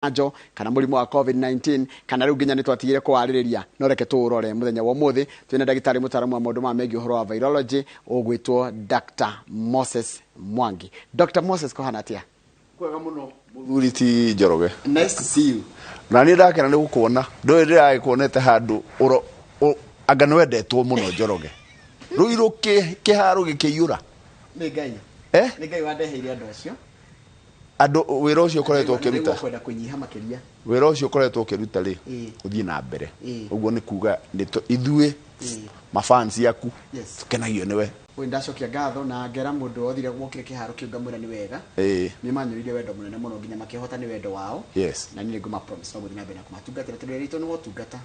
anjo kana mũrimũ wa COVID-19 kana rĩu nginya nĩtwatigire kũwarĩrĩria no reke tũũrore mũthenya wa ũmũthĩ twĩna ndagĩtarĩ mũtaaramu wa maũndũ ma megiĩ ũhoro wa virology ũgwĩtwo Dr. Moses Mwangi. Dr. Moses kohana atia? Kwega mũno mũthuri ti Njoroge. Nice to see you. Na nĩ ndakena nĩ gũkuona ndũĩ ndĩragĩkuonete handũ anga nĩ wendetwo mũno Njoroge. Rĩu irũkĩ kĩharo gĩkĩiyũra. Nĩ Ngai. Nĩ Ngai wandeheire andũ acio. Andũ wĩra ũcio ũkoretwo ũkĩruta. Kwenda kũnyiha makĩria. Wĩra ũcio ũkoretwo ũkĩruta rĩ ũthiĩ na mbere. Ũguo nĩ kuga ithuĩ mafans yaku tukenagio nĩwe. Ndacokia ngatho na ngera mũndũ othire gwokire kĩharo kĩu ngamwĩra nĩ wega. Nĩ manyũrire wendo mũnene mũno nginya makĩhota nĩ wendo wao. Na niĩ ngoma promise no gũthiĩ na mbere na kũmatungatĩra tondũ rĩtũ nĩ gũtungata.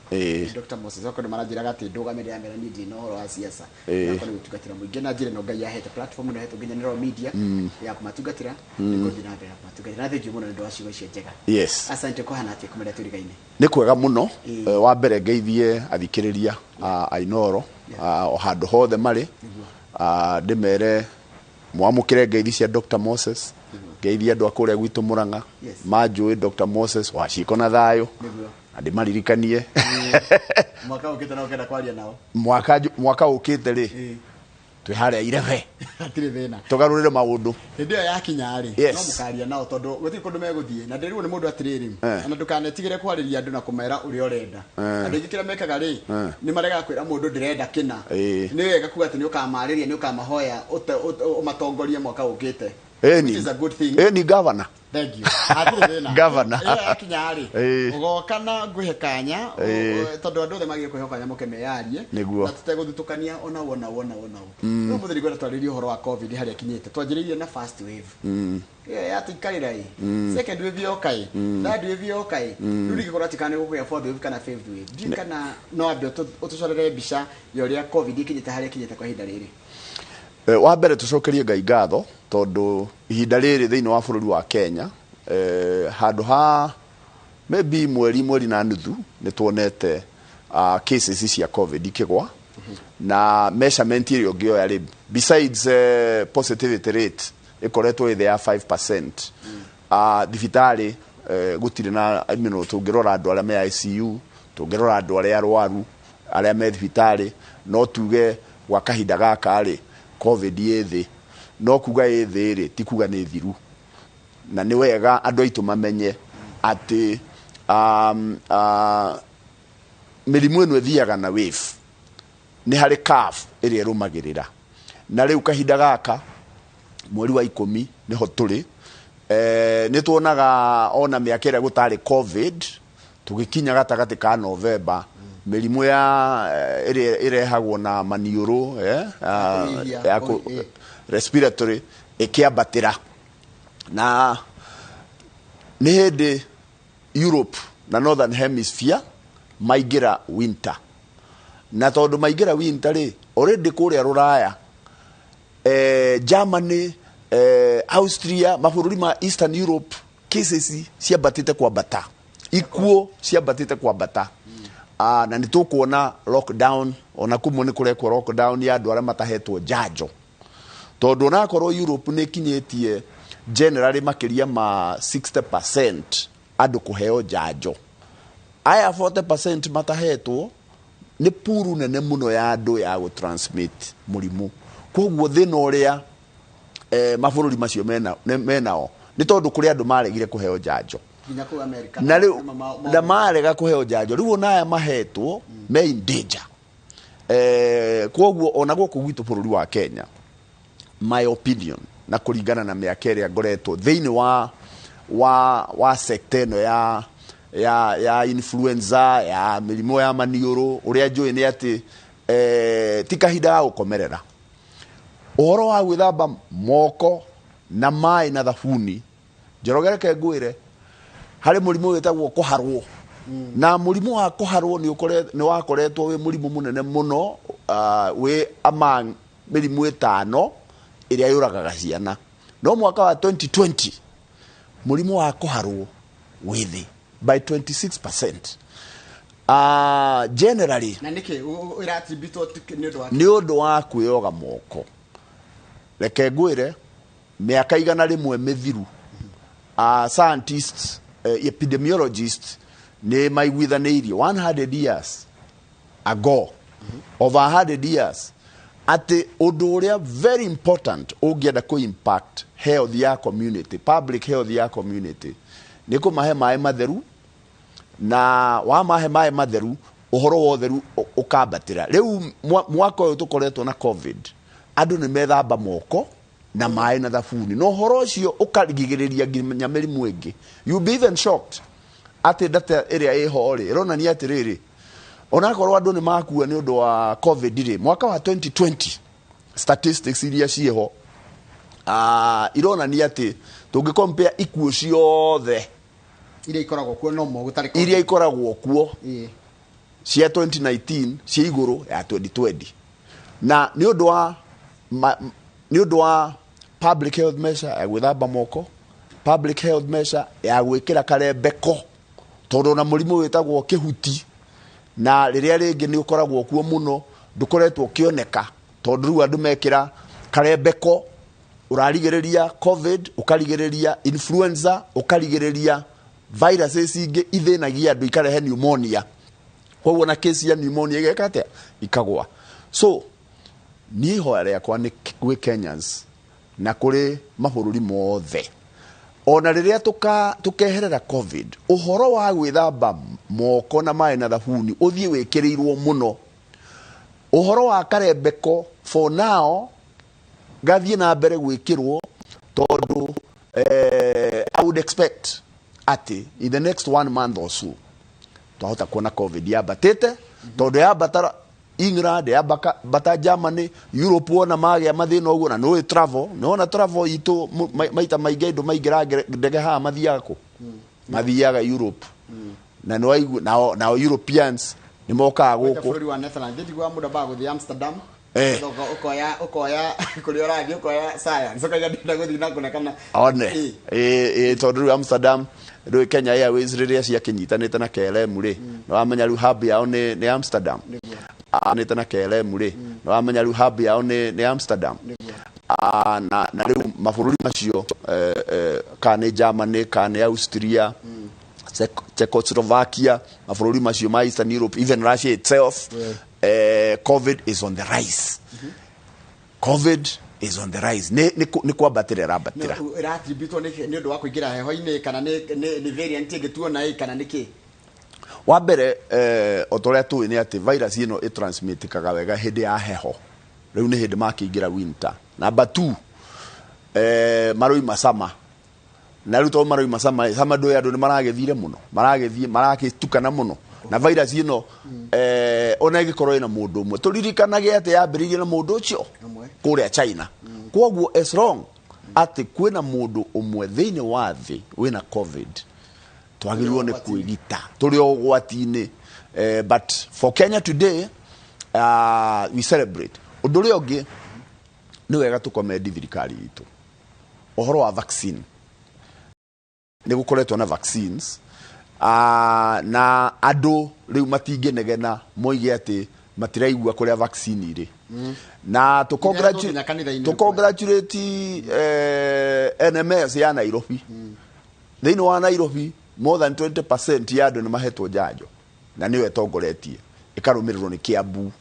Dr. Moses okorwo maranjĩraga atĩ ndũgamĩrĩra ya mera niĩ no ũhoro wa siasa. Okorwo nĩ gũtungatĩra mũingĩ na njĩra no Ngai ahete platform no hetwo nginya Nero Media ya kũmatungatĩra gũthiĩ na mbere na kũmatungatĩra. Na thĩnjũ mũno nĩ ndwa ciugo icio njega. Asante kohana atĩ kũmera tũrigaine. Nĩ kwega mũno wa mbere ngeithie athikĩrĩria Ainoro o handũ hothe marĩ. Ndimere mwamukire ngeithi cia Dr. Moses ngeithi andũ akũrĩa gwitũ Murang'a manjũĩ Dr. Moses waciko na thayũ ndimaririkanie mwaka ũkĩte na ũkenda kwaria nao mwaka ũkĩte rĩ twĩ harĩa irebe hatirĩ thĩna tũgarũrĩre maũndũ hĩndĩ ĩyo yakinya rĩ no mũkaria nao tondũ gũtirĩ kũndũ megũthiĩ na ndĩrĩrwo nĩ mũndũ atirĩrĩ na ndũkanetigĩre kwarĩria andũ na kũmera ũrĩa ũrenda andũ aingĩ kĩrĩa mekaga rĩ nĩ marega kwĩra mũndũ ndĩrenda kĩna nĩ wega kuga atĩ nĩ ũkamarĩria nĩ ũkamahoya ũmatongorie mwaka ũkĩte. Ni governor. Thank you. Governor. Akinyari. Ugoka na nguhe kanya tondu andu othe magire kuhe kanya muke meyarie na tuteguthutukania ona wona. No muthiri gweta twaririe uhoro wa COVID hari akinyite. Twanjiririe na first wave. Ya tikarira yi. Second wave yokai. Third wave yokai. Ruri gikora tikane gukuya fourth wave kana fifth wave. Dikana no abio utucorere mbica yoria COVID ikinyite hari akinyite kwa hinda riri. Wa mbere tucokerie Ngai ngatho tondu ihinda rĩrĩ thĩinĩ wa bũrũri wa Kenya handũ ha maybe mweri na nuthu nĩ tuonete cases cia COVID ikigwa na measurement ĩrĩa ũngĩoya rĩ besides positivity rate ĩkoretwo ĩthĩ ya 5%. Thibitarĩ gũtirĩ na tũngĩrora andũ arĩa me ICU tũngĩrora andũ arĩa arwaru arĩa me thibitarĩ no tuge gwa kahinda gaka rĩ COVID yethĩ no kuga yethĩ rĩ ti kuga nĩ thiru na nĩ wega andũ aitũ mamenye atĩ mĩrimũ ĩno ĩthiaga na wave nĩ harĩ curve ĩrĩa ĩrũmagĩrĩra na rĩu kahinda gaka mweri wa 10 nĩho tũrĩ nĩ tuonaga ona mĩaka ĩrĩa gũtarĩ COVID tũgĩkinya gatagatĩ ka November mĩrimũ ya ĩrehagwo na maniũrũ respiratory ikiambatĩra na nĩ hĩndĩ Europe na Northern Hemisphere maingĩra winter na tondũ maingĩra winter rĩ already kũrĩa Rũraya Germany Austria mabũrũri ma Eastern Europe cases ciambatĩte kwambata ikuo ciambatĩte kwambata na nĩ tũkuona lockdown ona kumwe nĩ kũrekwo lockdown ya andũ arĩa matahetwo njanjo tondũ nakorwo Europe nĩ kinyĩtie generally makĩria ma 60% andũ kũheo njanjo aya 40% matahetwo nĩ puru nene mũno ya andũ ya gũtransmit mũrimũ koguo thĩna ũrĩa mabũrũri macio menao nĩ tondũ kũrĩ andũ maregire kũheo njanjo na rĩu na marega kũheo njanjo rĩu onaya mahetwo me in danger koguo ona gũkũ gwitũ bũrũri wa Kenya my opinion na kũringana na mĩaka ĩrĩa ngoretwo thĩinĩ wa sector ĩno ya influenza ya mĩrimũ ya maniũrũ ũrĩa njũĩ nĩ atĩ ti kahinda ga gũkomerera ũhoro wa gwĩthamba moko na maĩ na thabuni Njoroge reke ngwĩre harĩ mũrimũ wĩtagwo kũharwo na mũrimũ wa kũharwo nĩ wakoretwo wĩ mũrimũ mũnene mũno wĩ among mĩrimũ 5 ĩrĩa yũragaga ciana no mwaka wa 2020 mũrimũ wa kũharwo wĩ thĩ by 26%. Generally na nĩkĩ ũratibitwo nĩ ũndũ wa kwĩyoga moko reke ngwĩre mĩaka igana rĩmwe mĩthiru scientists epidemiologist nĩ maiguithanĩirie 100 years ago, over 100 years, atĩ ũndũ ũrĩa very important ũngĩenda kũ impact health ya community, public health ya community, nĩ kũmahe maĩ matheru, na wa mahe maĩ matheru ũhoro wa ũtheru ũkambatĩra. Rĩu mwaka ũyũ tũkoretwo na COVID, andũ nĩ methamba moko na maĩ na thabuni, no ũhoro ũcio ũkarigĩrĩria nginya mĩrimũ ĩngĩ. You be even shocked atĩ data ĩrĩa ĩho rĩ ĩronania atĩrĩrĩ, onakorwo andũ nĩ makua nĩ ũndũ wa COVID rĩ, mwaka wa 2020 statistics iria ciĩho ironania atĩ tũngĩcompare ikuũ ciothe iria ikoragwo kuo no mo gũtarĩ iria ikoragwo kuo cia 2019 cia igũrũ ya 2020, na nĩ ũndũ wa public health measure ya gwĩthamba moko, public health measure ya gwĩkĩra karembeko, tondũ na mũrimũ wĩtagwo kĩhuti, na rĩrĩa rĩngĩ nĩ ũkoragwo kuo mũno ndũkoretwo kĩoneka, tondũ rĩu andũ mekĩra karembeko, ũrarigĩrĩria COVID, ũkarigĩrĩria influenza, ũkarigĩrĩria viruses ingĩ ithĩnagia andũ ikarehe pneumonia. Koguo na case ya pneumonia igeka atĩa ikagwa. So niĩ ihoya rĩakwa nĩ gwĩ Kenyans na kũrĩ mabũrũri mothe, ona rĩrĩa tũkeherera COVID, ũhoro wa gwĩthamba moko na maĩ na thabuni ũthiĩ wĩkĩrĩirwo mũno. Ũhoro wa karembeko for now gathiĩ na mbere gwĩkĩrwo, tondũ I would expect atĩ in the next 1 month or so twahota kuona COVID yambatĩte, tondũ yambata England, yambata Germany, Europe wona magĩa mathĩna ũguo, na no travel, nona travel itũ maita maingĩ andũ maingĩra ndege haha mathiaga kũ? Mathiaga Europe. Na no Europeans nĩ mokaga gũkũ. Bũrũri wa Netherlands ndigwa mũndũ bagũthiĩ Amsterdam, ukoya kũrĩa ũrathiĩ ukoya science ukoya ndĩna gũthiĩ na kũnekana one tondũ rĩu Amsterdam rĩu Kenya Airways rĩrĩa ciakĩnyitanĩte na KLM rĩ, no wamenya rĩu hub yao nĩ Amsterdam. Nĩte na KLM rĩ, no wamenya rĩu hub yao nĩ Amsterdam. Na rĩu mabũrũri macio kana Germany, kana Austria, Czechoslovakia, mabũrũri macio ma Eastern Europe, even Russia itself, COVID is on the rise. COVID is on the rise. Nĩ kwambatĩra ĩrambatĩra. Ĩratibitwo nĩ ũndũ wa kũingĩra heho-inĩ, kana nĩ variant ĩngĩtuona kana nĩkĩ? Wa mbere o torĩa tũĩ nĩ atĩ virus ĩno ĩtransmitikaga wega hĩndĩ ya heho. Rĩu nĩ hĩndĩ makĩingĩra winter. Number 2, maroima sama. Na rĩu tondũ maroima sama, sama ndũĩ andũ nĩ maragĩthire mũno, maragĩtukana mũno. Na virus ĩno ona ĩgĩkorwo ĩna mũndũ ũmwe, tũririkanage atĩ yambĩrĩirie na mũndũ ũcio kũrĩa China. Koguo as long atĩ kwĩna mũndũ ũmwe thĩinĩ wa thĩ wĩna COVID, twagĩrĩirwo nĩ kwĩgita, tũrĩ o ũgwati-inĩ. But for Kenya today, we celebrate. Ũndũ ũrĩa ũngĩ nĩ wega tũkomendi thirikari itũ ũhoro wa vaccine. Nĩ gũkoretwo na vaccines, na andũ rĩu matingĩnegena moige atĩ matiraigua kũrĩa vaccine irĩ. Na tũcongratulate NMS ya Nairobi. Thĩinĩ wa Nairobi more than 20% ya andũ nĩ mahetwo njanjo, na nĩwe tongoretie, ĩkarũmĩrĩrwo nĩ Kiambu,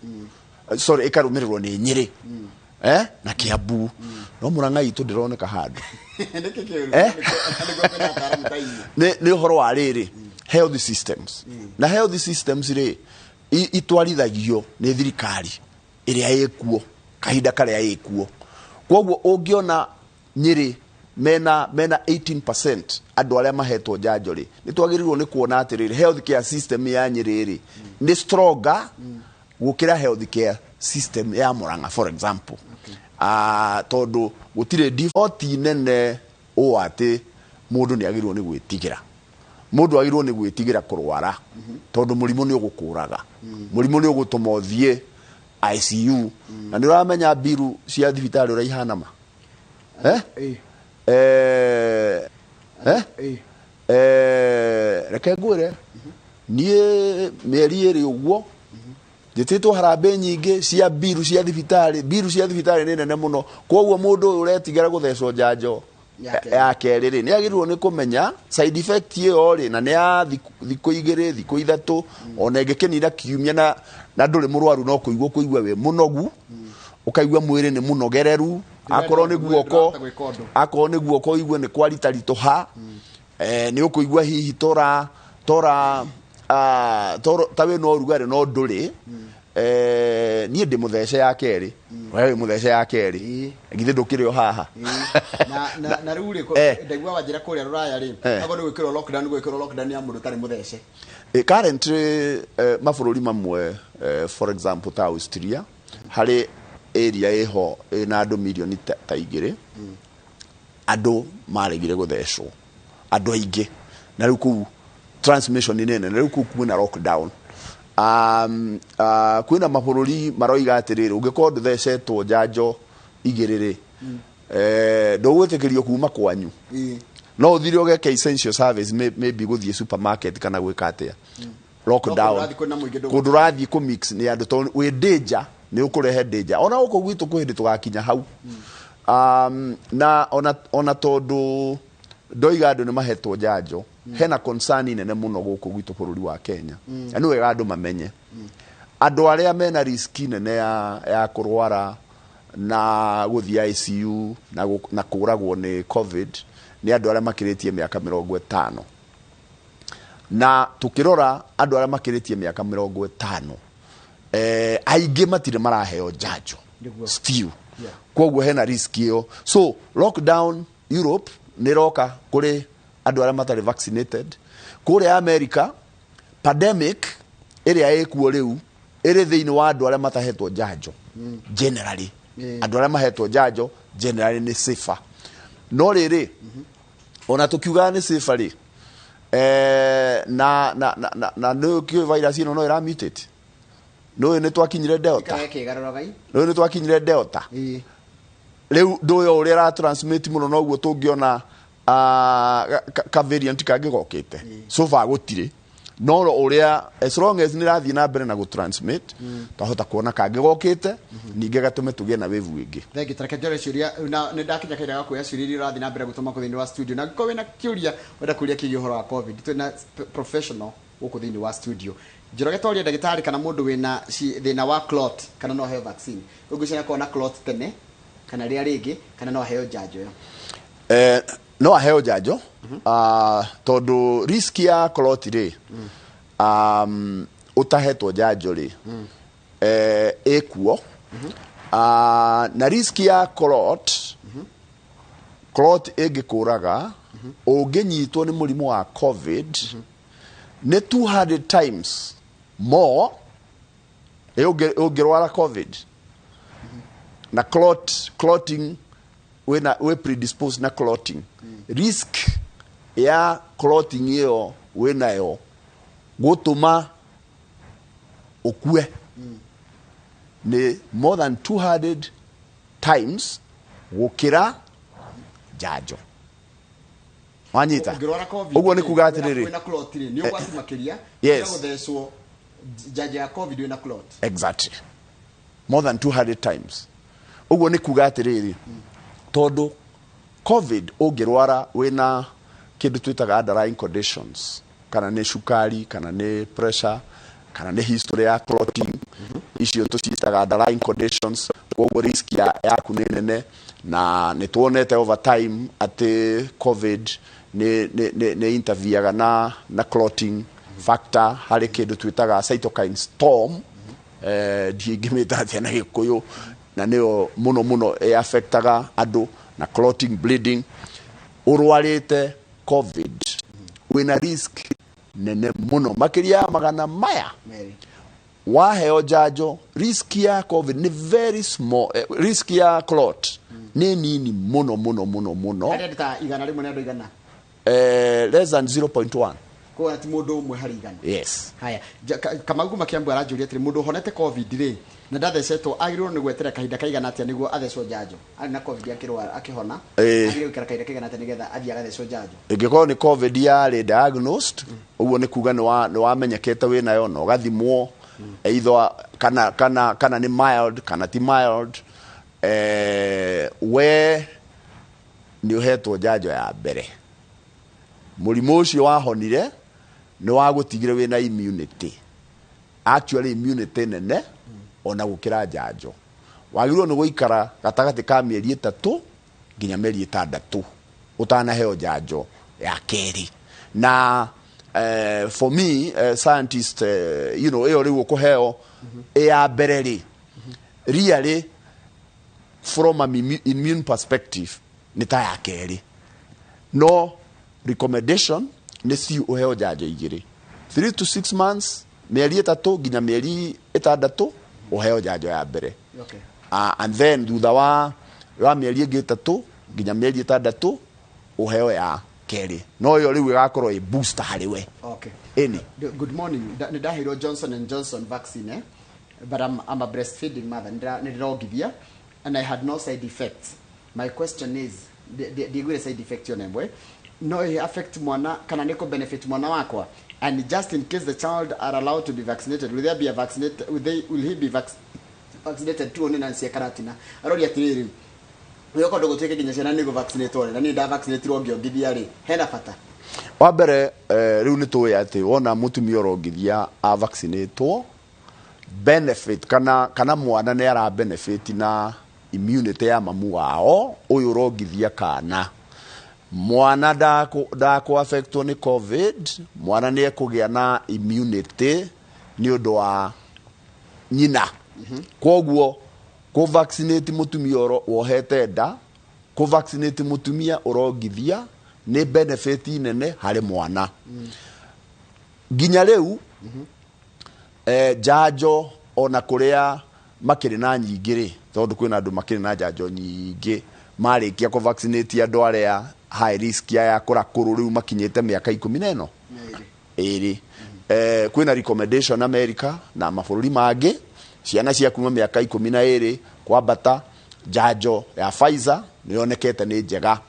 sorry, ĩkarũmĩrĩrwo nĩ Nyĩrĩ, na Kiambu, no Mũrang'a itũ ndĩroneka handũ. Nĩ ũhoro wa rĩrĩ health systems, na health systems rĩ itwarithagio nĩ thirikari ĩrĩa ĩkuo kahinda karĩa ĩkuo. Koguo ũngĩona Nyĩrĩ mena 18% andũ arĩa mahetwo njanjo rĩ, nĩ twagĩrĩirwo nĩ kuona atĩrĩrĩ health care system ya Nyĩrĩ rĩ nĩ stronger gũkĩra health care system ya Mũrang'a for example. Tondũ gũtirĩ default nene ũũ atĩ mũndũ nĩ agĩrĩirwo nĩ gwĩtigĩra. Mũndũ agĩrĩirwo nĩ gwĩtigĩra kũrwara, tondũ mũrimũ nĩ ũgũkũraga, mũrimũ nĩ ũgũtũma ũthiĩ ICU. Na nĩ ũramenya mbiru cia thibitarĩ ũrĩa ihana ma? Reke ngwĩre niĩ mĩeri ĩrĩ ũguo njĩtĩtwo harambĩ nyingĩ cia mbiru cia thibitarĩ. Mbiru cia thibitarĩ nĩ nene mũno, koguo mũndũ ũyũ ũretigĩra gũthecwo njanjo ya kerä rä nä agä nä kåmenya side effect ä yo rä na nä ya thikå igä rä thikå ithatå ona ä ngä kä nina kiumia na ndå rä må rwaru no kå igua wä må nogu å kaigua mwä rä nä må nogereru akorwo nä guoko igue nä kwaritaritå ha nä å kå igua hihi tora ta wä no rugarä no ndå rä niä ndä må thece ya kerä we må thece ya kerä githä ndå kä rä o haha na rä u rä ndaigua wanjä ra kå rä a rå raya rä agwo nä gwä kä rwo gwä kä rwo ya må ndå tarä må thece currently mabå rå ri mamwe for example ta Austria harä area ä ho na andå milioni ta igä rä andå maregire gå thecwo andå aingä na rä u kå transmission nene na rä u kå kwä na lockdown kwä na mabå rå ri maroiga atä rä rä å ngä korwo ndå thecetwo njanjo igä rä rä ndå gwä tä kä rio kuma kwanyu no å thire å geke essential service maybe gå thiä supermarket kana gwä ka atä a lockdown kå ndå rathiä kå mix nä andå tondå wä danger nä å kå rehe danger ona gå kå gwitå kå hä ndä tå gakinya hau na ona tondå ndoiga andå nä mahetwo njanjo hena concern nene muno guku gwitu bururi wa Kenya anu wega andu mamenye andu aria mena risk nene ya kurwara na guthia ICU na kuragwo ni covid ni andu aria makiritie miaka 50 na tukirora andu aria makiritie miaka 50 aingi matire maraheo njanjo still koguo hena risk iyo so lockdown Europe niroka kuri andu aria matari vaccinated kuri America pandemic iria ikuo riu iri thiini wa andu aria matahetwo njanjo generally andu aria mahetwo njanjo generally ni safer no riri ona tukiuga ni safer ri na no kio virus ino no ira mutate no ni twakinyire delta riu nduyo uria ra transmit muno no guo tungiona ka variant kangä gokite so far gutire no uria as long as ni rathi na mbere na go transmit tahota kuona kangä gokite ninge gatume tugie na wave wingi thengi tareke njore ciuria na ni ndakinya kaida ga kuya ciuria rathi na mbere gutuma ku thini wa studio na ko wena kiuria wenda kuria kigi horo wa covid twina professional guku thini wa studio njoroge toria ndagitari kana mundu wina thina wa clot kana no he vaccine ugucina kona clot tene kana ria ringi kana no heo njanjo yo no aheo njanjo tondu risk ya clot ri utahetwo njanjo ri ekuo na risk ya clot ingikuraga unginyitwo ni murimu wa covid ni 200 times more ungirwara covid na clotting we predisposed na clotting risk ya clotting iyo we nayo gutuma okue ni more than 200 times gukira njanjo wanyita uguo ni kuga atiriri na clot ni ugwati makiria guthecwo njanjo ya covid we na clot exactly more than 200 times uguo ni kuga atiriri tondu covid ungirwara wina kindu twitaga underlying conditions kana ni shukari kana ni pressure kana ni history ya clotting icio tucitaga underlying conditions koguo risk yaku ni nene na ni tuonete over time ati covid ni interviaga na clotting factor hari kindu twitaga cytokine storm diigimita atia na gikuyu na nio muno affectaga andu na clotting bleeding urwarite covid wina risk nene muno makiria magana maya waheo njanjo risk ya covid ni very small risk ya clot ni nini muno hata igana rimwe na igana less than 0.1 ko ati mundu umwe hari igana yes haya kama guma kiambu aranjuria ati mundu honete covid ri na ndathecetwo agirwo ni gwetera kahinda kaigana atia niguo athecwo njanjo ari na covid akirwara akihona agirwo ikara kahinda kaigana atia nigetha athie agathecwo njanjo ingiko ni covid ya diagnosed uguo ni kuga ni wamenyekete wina yo no gathimwo either kana ni mild kana ti mild we nĩ ũhetwo njanjo ya mbere mũrimũ ũcio wahonire nĩ wagũtigire wĩna immunity actually immunity nene ona gũkĩra njanjo wagĩrĩirwo nĩ gũikara gatagatĩ ka mĩeri 3 nginya mĩeri 6 ũtanaheo njanjo ya kerĩ na for me scientist you know ĩyo rĩu ũkũheo ya mbere rĩ really from an immune perspective nĩ ta ya kerĩ no recommendation nĩ si ũheo njanjo igĩrĩ 3 to 6 months mĩeri 3 nginya mĩeri 6 ũheo njanjo ya mbere okay. And then thutha wa mĩeri ĩngĩ 3 nginya mĩeri 6 ũheo ya kerĩ no ĩyo rĩu ĩgakorwo ĩ booster harĩ we okay. Any. Good morning. Nidahiro Johnson & Johnson vaccine, but I'm a breastfeeding mother. Nidrogivia, and I had no side effects. My question is, the side effect your name, no affect mwana, kana neko benefit mwana wakwa, and just in case the child are allowed to be vaccinated, will there be a vaccinated? Will he be vaccinated too? Only Nancy Karatina. I already three. We all go take a kinyesha na nego vaccinated. I need a vaccinated ogio gidiari. Hena pata. Wabere riu nĩ tũĩ atĩ wona mũtumia ũrongithia a vaccinatwo benefit kana mwana nĩ ara benefit na immunity ya mamu wao ũyũ ũrongithia kana mwana ndakũ affectwo nĩ covid mwana nĩ ekũgĩa na immunity nĩ ũndũ wa nyina kwoguo kũ vaccinate mũtumia wohete nda kũ vaccinate mũtumia ũrongithia nĩ benefit nene harĩ mwana nginya rĩu njanjo ona kũrĩa makĩrĩ na nyingĩ rĩ tondũ kwĩna andũ makĩrĩ na njanjo nyingĩ marĩkia kũ vaccinate andũ arĩa high risk ya kũrakũrũ rĩu makinyĩte mĩaka 14 ĩrĩ kwĩna recommendation America na mabũrũri mangĩ ciana cia kuma mĩaka 12 kwambata njanjo ya Pfizer nĩyonekete nĩ njega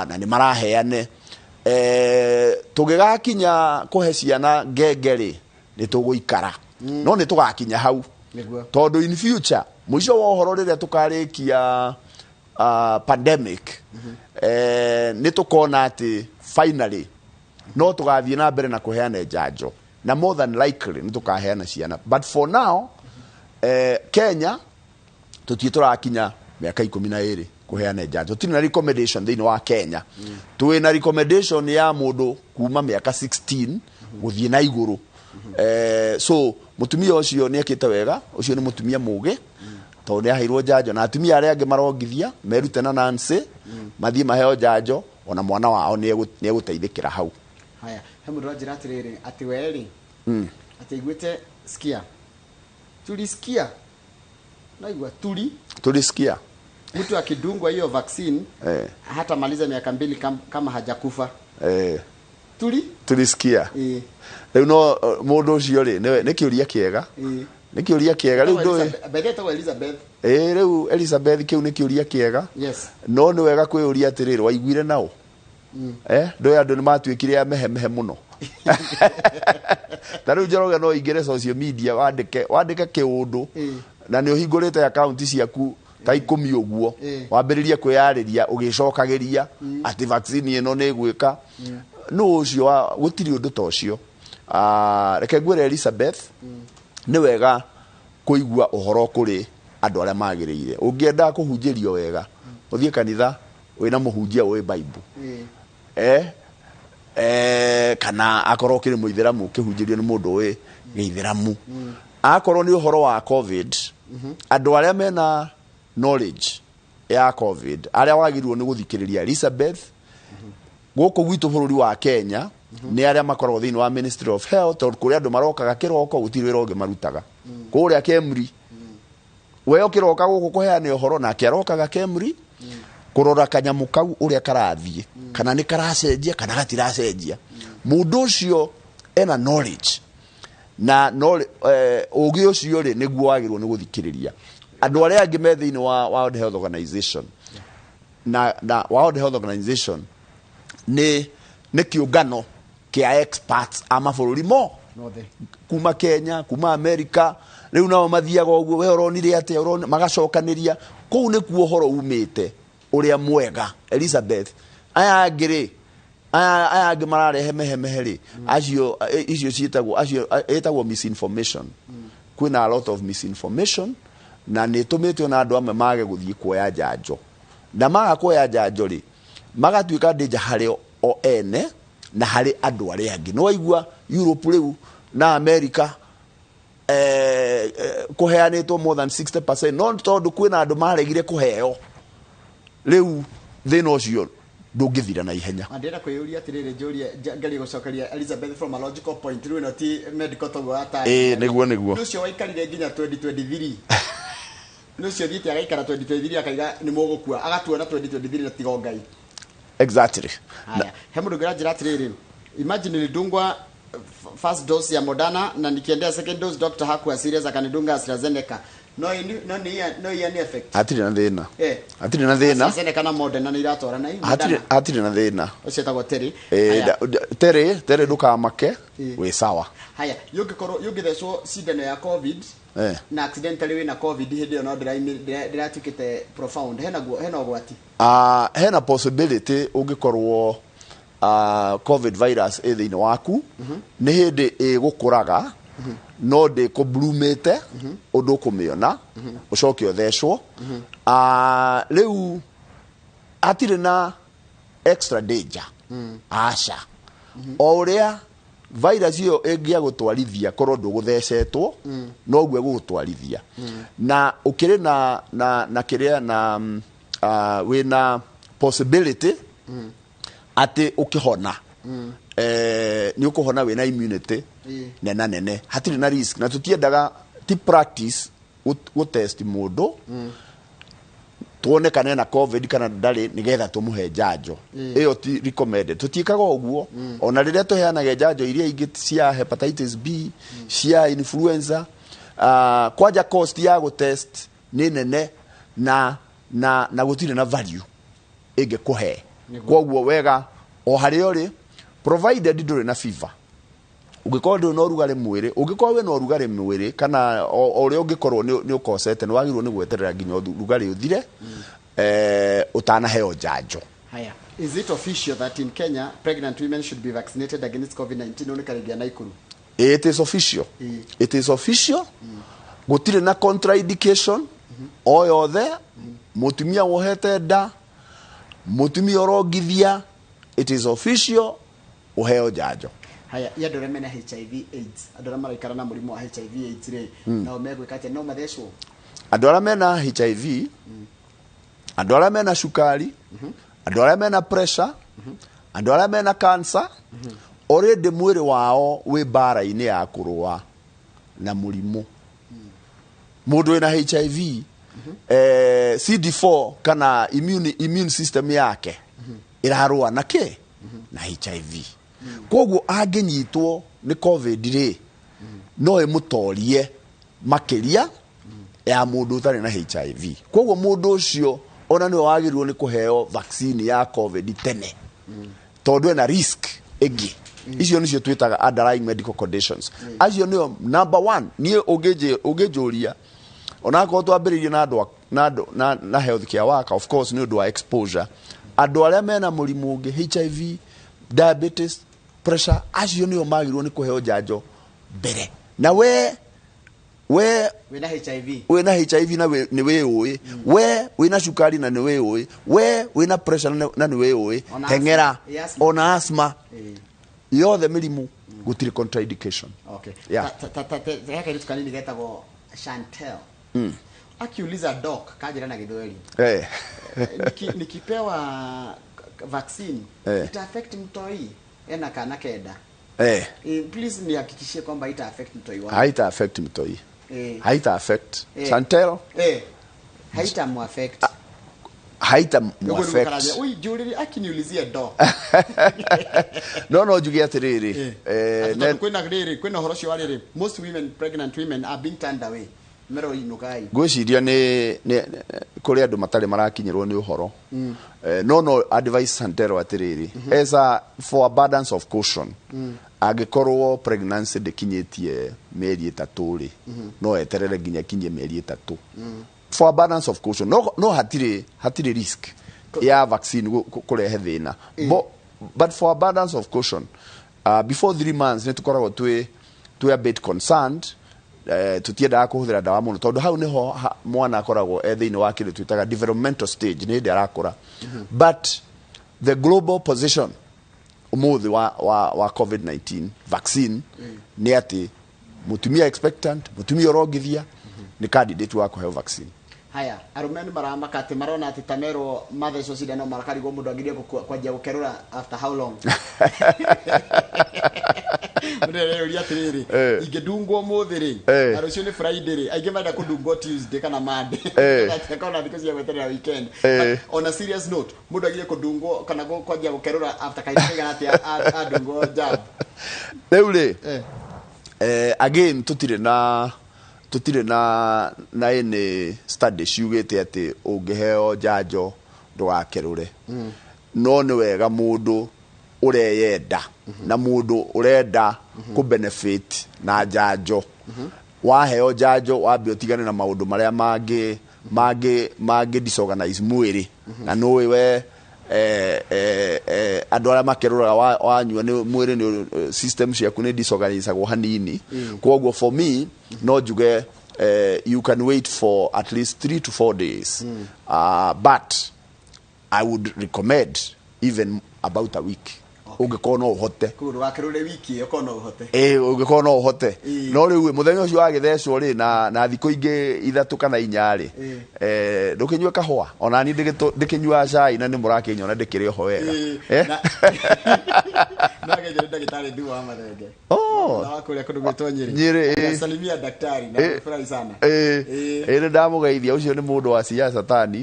na nĩ maraheane tũgĩgakinya kũhe ciana ngengere nĩ tũgũikara no nĩ tũgakinya hau tondũ in future mũico wa ũhoro rĩrĩa tũkarĩkia pandemic nĩ tũkona atĩ finally no tũgathiĩ na mbere na kũheana njanjo na more than likely nĩ tũkaheana ciana but for now Kenya tũtiĩ tũrakinya mĩaka 12 kuheana njanjo tũtirĩ na recommendation thĩinĩ wa Kenya twĩ na recommendation ya mũndũ kuma mĩaka 16 gũthiĩ na igũrũ so mũtumia ũcio nĩ ekĩte wega ũcio nĩ mũtumia mũgĩ tondũ nĩ aheirwo njanjo na atumia arĩa angĩ marongithia merute na Nancy mathiĩ maheo njanjo ona mwana wao nĩ egũteithĩkĩra hau haya he mũndũ wanjĩra atĩrĩrĩ atĩ we rĩ atĩ iguĩte skia tulisikia naigua tulisikia mtu akidungwa hiyo vaccine hata maliza miaka 2 kama hajakufa tulisikia rĩu no mũndũ ũcio rĩ nĩ kĩũria kĩega nĩ kĩũria kĩega rĩu ndũĩ Elizabeth rĩu Elizabeth kĩu nĩ kĩũria kĩega no nĩ wega kwĩũria atĩrĩrĩ waiguire nao ndũĩ andũ nĩ matuĩkire a mehe mũno ta rĩu Njoroge no ingĩre social media wandĩke kĩũndũ na nĩ ũhingũrĩte account ciaku ta 10 ũguo wambĩrĩria kwĩyarĩria ũgĩcokagĩria atĩ vaccine ĩno nĩ gwĩka no ũcio gũtirĩ ũndũ ta ũcio reke ngwĩre Elizabeth nĩ wega kũigua ũhoro kũrĩ andũ arĩa magĩrĩire ũngĩenda kũhunjĩrio wega ũthiĩ kanitha wĩna mũhunjia ũĩ Bible kana akorwo kĩrĩ mũithĩramu kĩhunjĩrio nĩ mũndũ ũĩ gĩithĩramu akorwo nĩ ũhoro wa covid andũ arĩa mena knowledge ya covid arĩa wagĩrĩirwo nĩ gũthikĩrĩria Elizabeth gũkũ gwitũ bũrũri wa Kenya nĩ arĩa makoragwo thĩinĩ wa Ministry of Health tondũ kũrĩ andũ marokaga kĩroko gũtirĩ wĩra ũngĩ marutaga kũrĩa Kemri we ũkĩroka gũkũ kũheana ũhoro nake arokaga Kemri kũrora kanyamũ kau ũrĩa karathiĩ kana nĩ karacenjia kana gatiracenjia mũndũ ũcio ena knowledge na ũgĩ ũcio rĩ nĩguo wagĩrĩirwo nĩ gũthikĩrĩria andũ arĩa angĩ me thĩinĩ wa World Health Organization na World Health Organization nĩ kĩũngano kĩa experts a mabũrũri mo kuma Kenya kuma America rĩu nao mathiaga ũguo we ũronire atĩa magacokanĩria kũu nĩkuo ũhoro umĩte uria mwega Elizabeth aya ngiri aya ngimarare hemeheri acio icio cietagwo acio etagwo misinformation kwina a lot of misinformation na nitumite ona andu amwe mage guthii kuoya njanjo na maga kuoya njanjo ri magatuika danger hari o ene na hari andu aria angi no waigua Europe riu na America kuheanitwo more than 60% no tondu kwina andu maregire kuheo riu thina ucio ndungithira na ihenya andira kwiyuria atiriri njuria ngari gucokeria Elizabeth from a logical point riu no ti medical togo ata niguo nucio waikarire nginya 2023 nucio thiite agaikara 2023 akaiga ni mugukua agatuona 2023 na tigo ngai exactly he mundu ngira atiriri imagine nilidungwa first dose ya Moderna na nikiendea second dose doctor hakuwa serious akanidunga AstraZeneca no yani effect atiri na thina atiri na thina AstraZeneca na Moderna ni iratora na atiri na thina ucetagwo teri teri ndukamake we sawa haya yugithecwo cindano ya covid na accidentally wina covid hindi no ndiratukite profound hena ugwati hena possibility ungikorwo covid virus thiini waku ni hindi igukuraga no de ko blumete undu kumiona ucoke uthecwo riu atire na extra danger asha o uria virus iyo ingia gutwarithia korwo nduguthecetwo no gwe gutwarithia na ukire na kiria na wina possibility ati ukihona ni ukuhona wina immunity nene hatiri na risk na tutiendaga ti practice test mundu tuone kana na covid kana ndari nigetha tumuhe njanjo iyo ti recommended tutiikaga uguo ona riria tuheanaga njanjo iria ingi cia hepatitis B cia influenza kwaja cost ya go test ni nene na gutire na value ige kuhe kwoguo wega o hari ori provided nduri na fever ugikorwo ndu no rugare mwiri ugikorwo we no rugare mwiri kana o ri ugikorwo ni ukosete ni wagirwo ni gweterera nginya rugare uthire utana heo njanjo haya is it official that in Kenya pregnant women should be vaccinated against COVID-19 only karigia Naikuru it is official it is official gutire na contraindication o yothe mutumia wohete nda mutumia orongithia it is official uheo njanjo haya ya ndore mena HIV AIDS andora maraikara na murimu wa HIV AIDS ri na megwika ati no mathecwo andora mena HIV andora mena shukari andora mena pressure andora mena cancer already mwiri wao we bara-ini ya kurua na murimu mundu ina HIV CD4 kana immune system yake irarua nake na HIV kwoguo angenyitwo ni covid ri no imutorie makiria ya mundu utari na HIV kwoguo mundu ucio ona ni wagirwo ni kuheo vaccine ya covid tene tondu ena risk egi icio nicio twitaga underlying medical conditions acio nio number 1 nie ugejuria ona ko twambiririe na health care worker of course ni undu wa exposure andu aria mena murimu ungi HIV diabetes pressure acio nio magirwo ni kuheo njanjo mbere na we wina HIV na ni we uwi we wina shukari na ni we uwi we wina pressure na ni we uwi hengera ona asthma yothe mirimu gutire contraindication okay yake ni tukani nigetagwo Chantel akiuliza doc kajira na githweli nikipewa vaccine ita affect mtoi ena kana keda please nihakikishie kwamba ita affect mtoi wangu haita affect mtoi haita affect Chantel haita mu affect haita mu affect ui juriri akiniulizia doc no jugia tiriri kwina horocio wariri most pregnant women are being turned away mero inukai gwiciria ni kuri andu matari marakinyirwo ni uhoro no advice Chantel atiriri as for abundance of caution agikorwo pregnancy dekinyetie mieri 3 ri no eterere ginya kinye mieri 3 for abundance of caution no hatire risk ya vaccine kurehe thina. But for abundance of caution, before 3 months netukoragwo twi a bit concerned, tutiendaga kuhuthira dawa muno tondu hau niho mwana akoragwo thiini wa kindu twitaga developmental stage, ni ndi arakura. But the global position umuthi wa COVID-19 vaccine ni ati mutumia expectant, mutumia urongithia ni candidate wa kuheo vaccine. Haya, arumeni maramaka ati marona ati tamero matheco cindano marakarigo mundu agirie kwanjia gukerura after how long? Mudere uria tiriri ingedungwo muthiri na rucio ni Friday ri aingi menda kudungwo Tuesday kana Monday kana thiko cia gweterera weekend. But on a serious note, mundu agirie kudungwo kana kwanjia gukerura after kaithiga ati adungwo jab leule again tutire na any study ciugite ati ungiheo janjo ndugakerure. No ni wega mundu ureyenda na mundu urenda ku benefit na janjo waheo janjo wambe utigane na maundu maria mangi disorganize mwiri na no we andu aria makeruraga wanyua ni mwiri ni system ciaku ni disorganize go hanini. Koguo for me no juge you can wait for at least 3 to 4 days, but I would recommend even about a week. Ungikona no uhote kundu wakerure wiki ukona uhote ungikona no uhote no riu muthenya ucio agithecwo ri na thiko ingi 3 kana 4 ri ndukinywa kahua ona ni ndikinywa cai na ni murakinyona ndikiri ho wega na ngejere ndagitari duwa mathenge na kuria kundu gwitwo Nyeri salimia daktari na furahi sana ere ndamugeithia ucio ni mundu wa siasa tani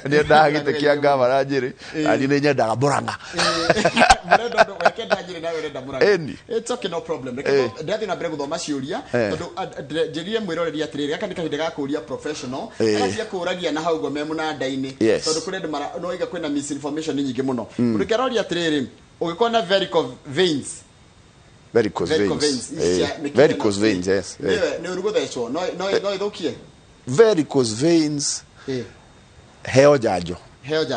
ni ndagite kia ngavana Nyeri ani ni nyendaga Murang'a it's okay, no problem. Ndathi na mbere guthoma ciuria tondu njirie mwiroreri atiriri aka nikahinda ga kuria professional aracia kuragia na hau go memu na ndaini tondu kuri ndu no iga kwina misinformation nyingi muno mundu kiarori atiriri ugikona varicose veins yes ni uruguthecwo no ithukie varicose veins heo janjo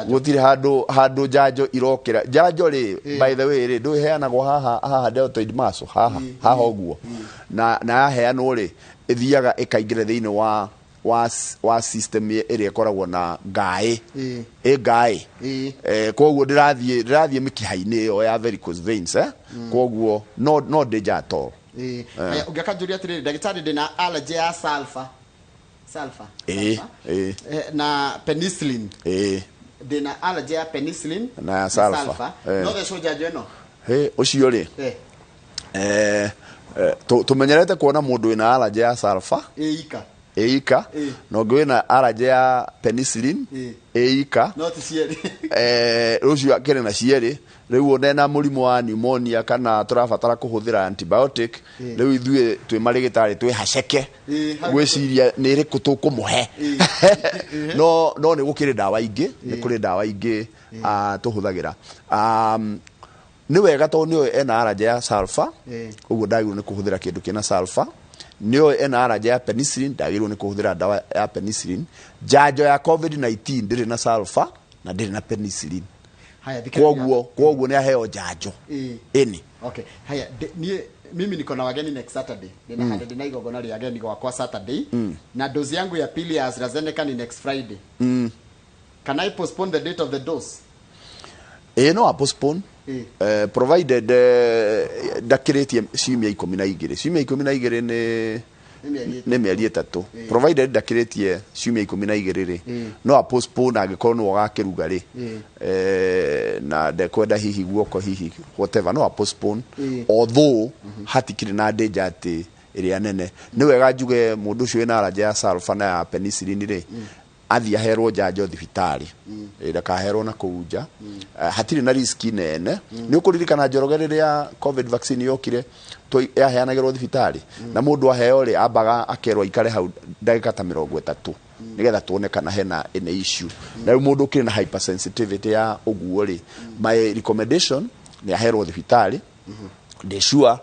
gutire handu janjo irokira janjo ri by the way ri ndu heanagwo haha deltoid muscle haha oguo na yaheanwo ri ithiaga ikaingire thiini wa system iri ikoragwo na ngai ngai koguo ndirathie mikihaini iyo ya varicose veins koguo no danger at all. Ungakanjuria atiri ndagitari ndina allergy ya sulfur na penicillin ndina allergy ya penicillin na sulfur no the soja jeno ucio ri tumenyerete kuona mundu wina allergy ya sulfur eika no ngwina allergy ya penicillin eika no ticieri ucio akire na cieri riu onena murimu wa pneumonia kana turabatara kuhuthira antibiotic riu ithue twi marigitari twi haceke gwiciria ni ri kutukumuhe no ni gukire dawa ingi ni kuri dawa ingi tuhuthagira ni wega to ni ena allergy ya sulfur uguo ndagirwo ni kuhuthira kindu kina sulfur ni ena allergy ya penicillin ndagirwo ni kuhuthira dawa ya penicillin. Janjo ya COVID-19 ndiri na sulfur na ndiri na penicillin. Haya koguo ni aheo janjo eni okay. Haya mimi niko na wageni next Saturday nina hadi dina igogona ri ageni kwa Saturday na dose yangu ya pili ya AstraZeneca ni next Friday. Can I postpone the date of the dose? No, I postpone provided ndakiritie ciumia 12 ni mieri 3 provided ndakiritie ciumia 12 ri no a postpone agikorwo no gakiruga ri na ndekwenda hihi guoko hihi whatever no a postpone although hatikiri na danger ati iri anene ni wega njuge mundu ucio ina allergy ya sulfur na ya penicillin ri athia herwo janjo thibitari ndakaherwo na kuunja hatiri na risk nene ni ukuririkana njorogerere ya covid vaccine yokire to yaheanagirwo thibitari na mundu aheo ri ambaga akerwa ikare hau ndagika ta 30 nigetha tuone kana hena ene issue na mundu kire na hypersensitivity ya uguo ri my recommendation ni aherwo thibitari de sure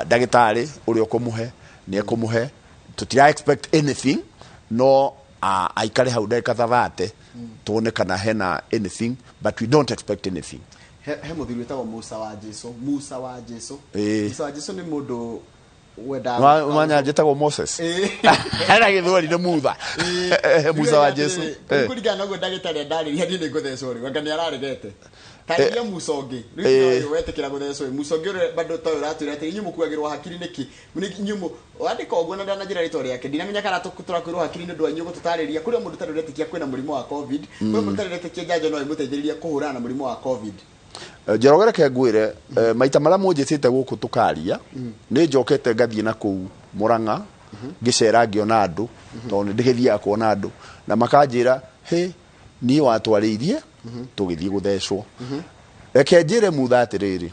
ndagitari uri okumuhe ni ekumuhe tutira expect anything no aikare hau ndagĩka 30 tuone kana hena anything, but we don't expect anything. He muthiri wetagwo Musa wa Jesu nĩ mũndũ wenda mwanya njĩtagwo Moses hena gĩthweri nĩ Mutha Musa wa Jesu kũringana na ũguo ndagĩtarĩ ndarĩria niĩ nĩ ngũthecwo rĩu anga nĩ araregete tarĩria Musa ũngĩ rĩu wetĩkĩra gũthecwo Musa ũngĩ ũrĩa bado toyo ũratwĩra atĩ inyuĩ mũkuagĩrwo hakiri nĩkĩ inyuĩ wandĩka ũguo na ndananjĩra rĩtwa rĩake ndinamenya kana tũrakwĩrwo hakiri nĩ ũndũ wa inyuĩ gũtũtarĩria kũrĩa mũndũ ũtarĩ ũretĩkia kwĩna mũrimũ wa COVID kũrĩa mũndũ ũtarĩ ũretĩkia njanjo no ĩmũteithĩrĩrie kũhũrana na mũrimũ wa COVID. Njorogere ke ngwire maita mara mũnjĩtĩte gũkũ tukaria nĩ njokete ngathie na kũu Murang'a ngĩcera ngĩona andũ tondũ ndĩgĩthiaga kuona andũ na makanjĩra niĩ watwarĩirie tũgĩthiĩ gũthecwo. Reke njĩre Mutha atĩrĩrĩ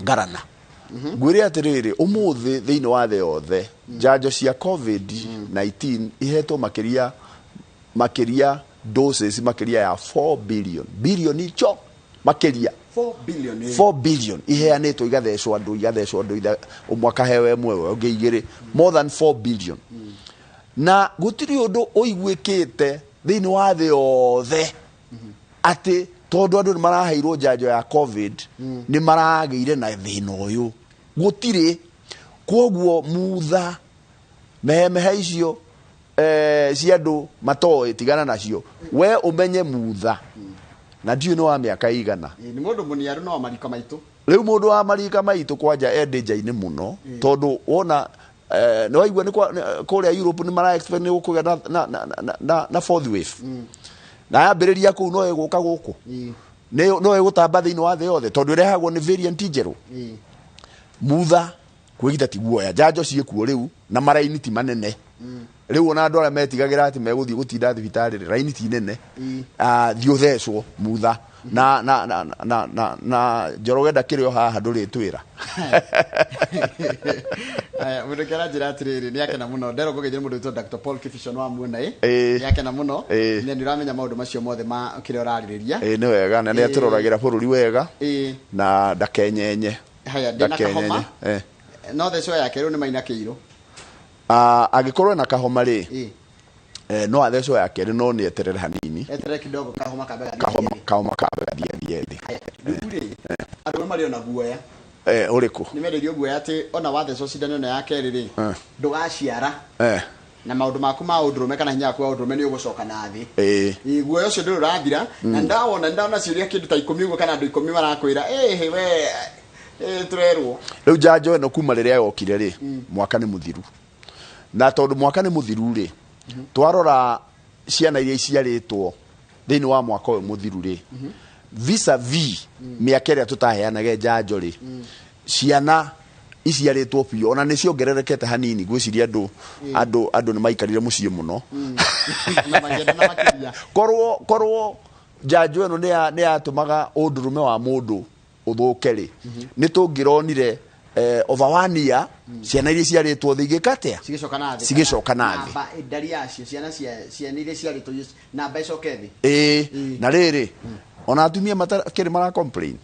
ngarana ngwĩre atĩrĩrĩ ũmũthĩ thĩinĩ wa thĩ yothe njanjo cia COVID-19 ihetwo makĩria doses makĩria ya 4 billion icho makeria 4 billion iheanĩtwo igathecwo andũ mwaka hewe mwewe ũngĩ igĩrĩ more than 4 billion na gũtirĩ ũndũ ũiguĩkĩte thĩinĩ wa thĩ yothe atĩ tondũ andũ nĩ maraheirwo njanjo ya COVID nĩ maragĩire na thĩna ũyũ gũtirĩ. Kwoguo Mutha mehemehe icio cia andũ matoĩ tigana nacio we ũmenye Mutha na ndiũ nĩ wa mĩaka igana nĩ mũndũ mũniaru no wa marika maitũ rĩu mũndũ wa marika maitũ kwanja endanger-inĩ mũno tondũ wona nĩ waigua nĩ kũrĩa Europe nĩ mara expect nĩ gũkũgĩa na fourth wave na yambĩrĩria kũu no ĩgũka gũkũ no ĩgũtamba thĩinĩ wa thĩ yothe tondũ ĩrehagwo nĩ variant njerũ. Mutha kwĩgita ti guoya njanjo ciĩkuo rĩu na maraini ti manene rĩu ona andũ arĩa metigagĩra atĩ megũthiĩ gũtinda thibitarĩ raini ti nene thiĩ ũthecwo Mutha na Njoroge ndakĩrĩ o haha ndũrĩtwĩra mũndũ kĩara njĩra atĩrĩrĩ nĩ akena mũno ndero ngũgeithia mũndũ wĩtwo Dr. Paul Kifishon wa Muona nĩ akena mũno nĩ ũramenya maũndũ macio mothe ma kĩrĩa ũrarĩrĩria nĩ wega na nĩ atũroragĩra bũrũri wega na ndakenyenye ndĩna kahoma no thecwo yake rĩu nĩ Maina Kĩirũ agĩkorwo na kahoma rĩ no athecwo ya kerĩ no nĩ eterere hanini kidogo kahoma kambe gathie thĩ andũ marĩ ona guoya ũrĩkũ nĩ menderio guoya atĩ ona wathecwo cindano ĩno ya kerĩ rĩ ndũgaciara na maũndũ maku ma ũndũrũme kana hinya waku wa ũndũrũme nĩ ũgũcoka na thĩ guoya ũcio ndũrĩ ũrathira na ndawona ciũria kĩndũ ta 10 ũguo kana andũ 10 marakwĩra we turerwo rĩu njanjo ĩno kuma rĩrĩa yokire rĩ mwaka nĩ mũthiru na tondũ mwaka nĩ mũthiru rĩ twarora ciana iria ciarĩtwo thĩinĩ wa mwaka ũyũ mũthiru rĩ vis-a-vis mĩaka ĩrĩa tũtaheanage njanjo rĩ ciana iciarĩtwo biũ ona nĩ ciongererekete hanini gwĩciria andũ nĩ maikarire mũciĩ mũno korwo njanjo ĩno nĩ yatũmaga ũndũrũme wa mũndũ ũthũke rĩ nĩ tũngĩronire over 1 year ciana iria ciarĩtwo thĩ igĩkatea cigĩcoka na thĩ namba ndari yacio ciana iria ciarĩtwo namba icoke thĩ na rĩrĩ ona atumia matakĩrĩ mara complain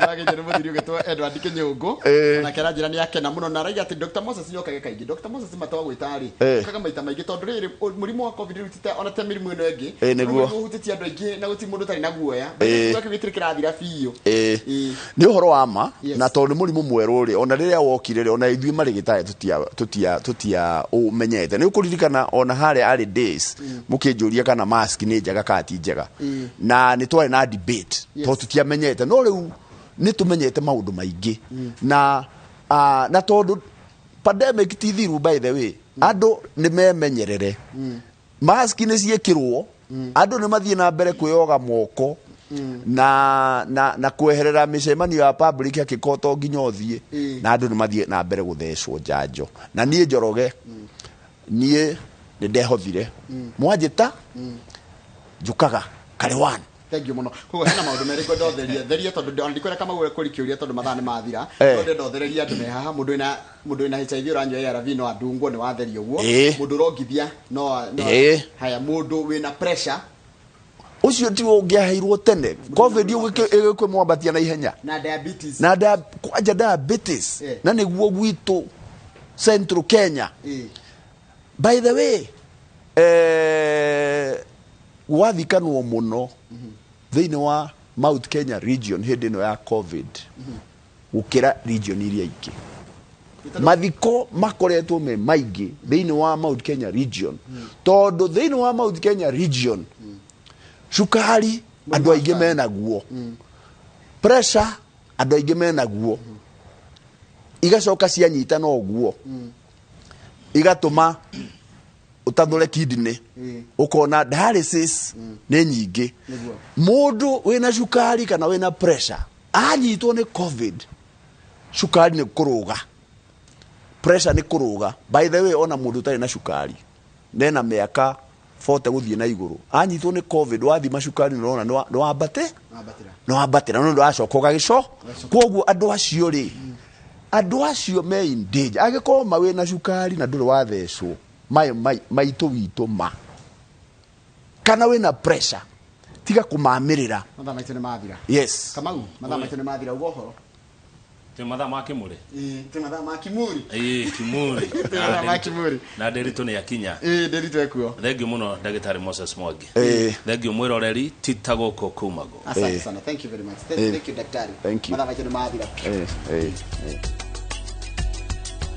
nagĩjere mũthiri ũgĩtwo Edward Kĩnyũngũ na kĩra njĩra nĩ akena mũno na raiga atĩ Dr. Moses nĩokage kaingĩ Dr. Moses matwa gwĩtarĩ kaga maita maingĩ tondũ rĩrĩ mũrimũ wa COVID rĩtite ona te mĩrimũ ĩno ĩngĩ nĩguo ũhutĩtie andũ aingĩ na gũtirĩ mũndũ ũtarĩ na guoya gĩtirĩ kĩrathira biũ nĩ ũhoro wa ma na tondũ mũrimũ mwerũ rĩ ona rĩrĩa wokire rĩ ona ithuĩ marĩgĩtarĩ tutia ũmenyete nĩ ũkũririkana ona harĩa arĩ days mũkĩnjũria kana mask nĩ njega kana ti njega na nĩ twarĩ na debate tondũ tutiamenyete no rĩu nĩ tũmenyete maũndũ maingĩ na tondũ pandemic ti thiru by the way andũ nĩ memenyerere mask nĩ ciĩkĩrwo andũ nĩ mathiĩ na mbere kwĩyoga moko na kweherera mĩcemanio ya public akĩkoto nginya ũthiĩ na andũ nĩ mathiĩ na mbere gũthecwo njanjo na niĩ Njoroge niĩ nĩ ndehothire mwanjĩta njukaga karĩ thank you muno koguo hena maũndũ merĩ ndotheria tondũ ndikwenda kama gwe kũri kĩũria tondũ mathaa nĩ mathira tondũ ndothereria andũ mehaha mũndũ wĩna HIV ũranyua ARV no andungwo nĩ watheria ũguo mũndũ ũrongithia no haya mũndũ wĩna pressure ucio ti ũngĩaheirwo tene COVID ĩgĩkwĩmwambatia na ihenya na diabetes kwanja diabetes na nĩguo gwitũ Central Kenya by the way wathikanwo muno thiini wa Mount Kenya region hindi no ya covid gukira region iria ingi mathiko makoretwo me maingi thiini wa Mount Kenya region tondu thiini wa Mount Kenya region shukari andu aingi menaguo pressure andu aingi menaguo igacoka cianyita no guo igatuma utandure kidney ukona dialysis ni nyingi mundu wina shukari kana wina pressure anyitwo ni covid shukari ni kuruga pressure ni kuruga by the way ona mundu tari na shukari nena miaka 40 guthie na iguru anyitwo ni covid wathima shukari nona no wambate no wambatira no ndo acoka gico koguo andu acio ri andu acio me in danger agiko mawe na shukari na nduri wathecwo maitu witu ma kana wina pressure tiga kumamirira matha maitu ni mathira yes Kamau matha maitu ni mathira ugohoro te matha ma Kimuri te matha ma Kimuri Kimuri te matha ma Kimuri na Nderitu ni yakinya Nderitu ekuo thengiu muno ndagitari Moses Mwangi thengiu mwiroreri titagoko kumago asante sana thank you very much thank you daktari matha maitu ni mathira